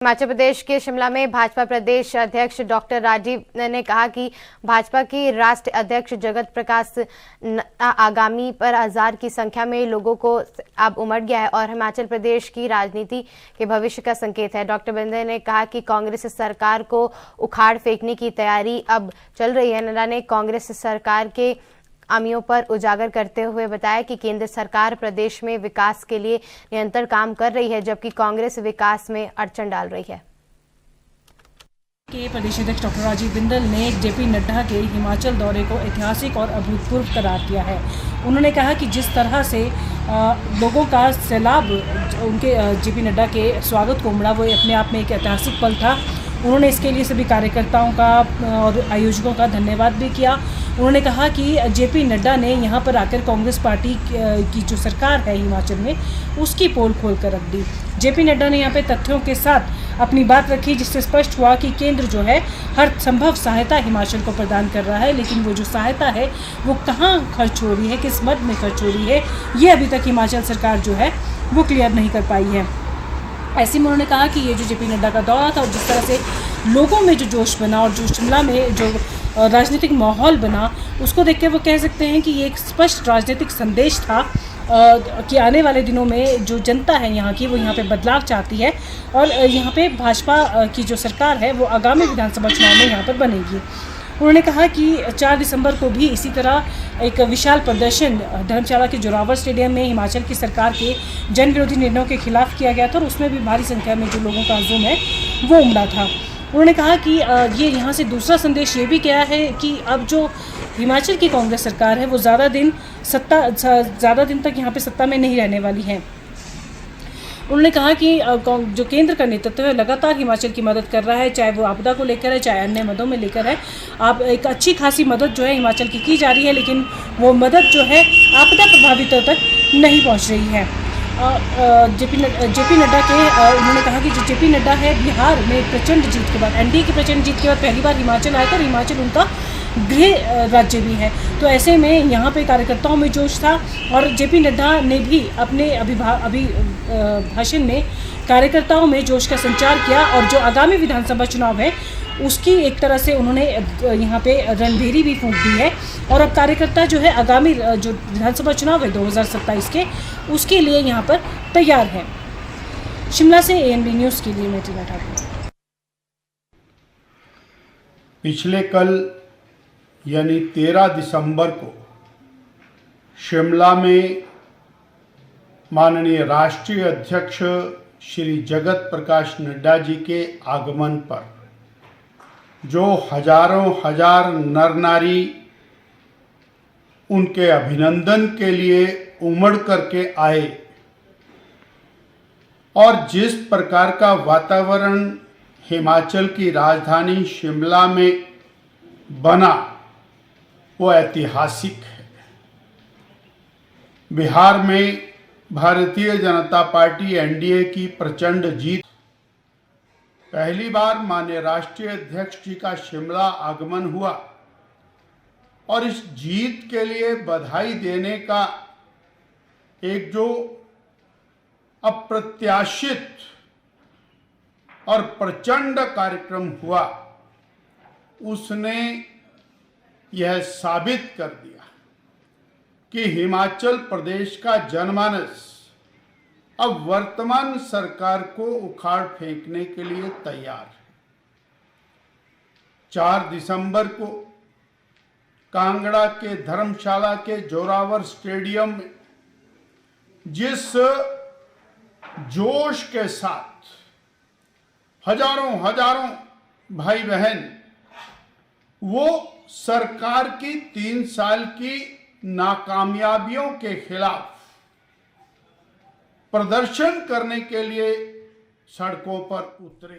हिमाचल प्रदेश के शिमला में भाजपा प्रदेश अध्यक्ष डॉक्टर राजीव ने कहा कि भाजपा की राष्ट्रीय अध्यक्ष जगत प्रकाश आगामी पर 1000 की संख्या में लोगों को अब उमड़ गया है और हिमाचल प्रदेश की राजनीति के भविष्य का संकेत है। डॉक्टर बिंदल ने कहा कि कांग्रेस सरकार को उखाड़ फेंकने की तैयारी अब चल रही है। नड्डा ने कांग्रेस सरकार के खामियों पर उजागर करते हुए बताया कि केंद्र सरकार प्रदेश में विकास के लिए निरंतर काम कर रही है, जबकि कांग्रेस विकास में अड़चन डाल रही है। के प्रदेश अध्यक्ष डॉक्टर राजीव बिंदल ने जेपी नड्डा के हिमाचल दौरे को ऐतिहासिक और अभूतपूर्व करार दिया है। उन्होंने कहा कि जिस तरह से लोगों का सैलाब उनके जेपी नड्डा के स्वागत को उमड़ा, वो अपने आप में एक ऐतिहासिक पल था। उन्होंने इसके लिए सभी कार्यकर्ताओं का और आयोजकों का धन्यवाद भी किया। उन्होंने कहा कि जेपी नड्डा ने यहाँ पर आकर कांग्रेस पार्टी की जो सरकार है हिमाचल में, उसकी पोल खोल कर रख दी। जेपी नड्डा ने यहाँ पे तथ्यों के साथ अपनी बात रखी, जिससे स्पष्ट हुआ कि केंद्र जो है हर संभव सहायता हिमाचल को प्रदान कर रहा है, लेकिन वो जो सहायता है वो कहाँ खर्च हो रही है, किस मद में खर्च हो रही है, ये अभी तक हिमाचल सरकार जो है वो क्लियर नहीं कर पाई है। ऐसे में उन्होंने कहा कि ये जो जेपी नड्डा का दौरा था और जिस तरह से लोगों में जो जोश बना और जो शिमला में जो राजनीतिक माहौल बना, उसको देख के वो कह सकते हैं कि ये एक स्पष्ट राजनीतिक संदेश था कि आने वाले दिनों में जो जनता है यहाँ की, वो यहाँ पे बदलाव चाहती है और यहाँ पे भाजपा की जो सरकार है वो आगामी विधानसभा चुनाव में यहाँ पर बनेगी। उन्होंने कहा कि 4 दिसंबर को भी इसी तरह एक विशाल प्रदर्शन धर्मशाला के जोरावर स्टेडियम में हिमाचल की सरकार के जन विरोधी निर्णयों के खिलाफ किया गया था और उसमें भी भारी संख्या में जो लोगों का हजूम है वो उमड़ा था। उन्होंने कहा कि ये यहाँ से दूसरा संदेश ये भी गया है कि अब जो हिमाचल की कांग्रेस सरकार है वो ज़्यादा दिन तक यहाँ पे सत्ता में नहीं रहने वाली है। उन्होंने कहा कि जो केंद्र का नेतृत्व है लगातार हिमाचल की मदद कर रहा है, चाहे वो आपदा को लेकर है, चाहे अन्य मदों में लेकर है। आप एक अच्छी खासी मदद जो है हिमाचल की जा रही है, लेकिन वो मदद जो है आपदा प्रभावितों तक नहीं पहुंच रही है। जेपी नड्डा के उन्होंने कहा कि जो जेपी नड्डा है बिहार में प्रचंड जीत के बाद, एनडीए की प्रचंड जीत के बाद पहली बार हिमाचल आया था और हिमाचल उनका गृह राज्य भी है। तो ऐसे में यहाँ पे कार्यकर्ताओं में जोश था और जेपी नड्डा ने भी अपने भाषण में कार्यकर्ताओं में जोश का संचार किया और जो आगामी विधानसभा चुनाव है उसकी एक तरह से उन्होंने यहाँ पे रणभेरी भी फूंक दी है और अब कार्यकर्ता जो है आगामी जो विधानसभा चुनाव है 2027 के, उसके लिए यहाँ पर तैयार है। शिमला से एएनबी न्यूज़ के लिए मैं टीना ठाकुर। पिछले कल यानी 13 दिसंबर को शिमला में माननीय राष्ट्रीय अध्यक्ष श्री जगत प्रकाश नड्डा जी के आगमन पर जो हजारों हजार नर नारी उनके अभिनंदन के लिए उमड़ करके आए और जिस प्रकार का वातावरण हिमाचल की राजधानी शिमला में बना वो ऐतिहासिक है। बिहार में भारतीय जनता पार्टी एनडीए की प्रचंड जीत, पहली बार माननीय राष्ट्रीय अध्यक्ष जी का शिमला आगमन हुआ और इस जीत के लिए बधाई देने का एक जो अप्रत्याशित और प्रचंड कार्यक्रम हुआ, उसने यह साबित कर दिया कि हिमाचल प्रदेश का जनमानस अब वर्तमान सरकार को उखाड़ फेंकने के लिए तैयार है। 4 दिसंबर को कांगड़ा के धर्मशाला के जोरावर स्टेडियम में जिस जोश के साथ हजारों भाई बहन वो सरकार की 3 साल की नाकामयाबियों के खिलाफ प्रदर्शन करने के लिए सड़कों पर उतरे।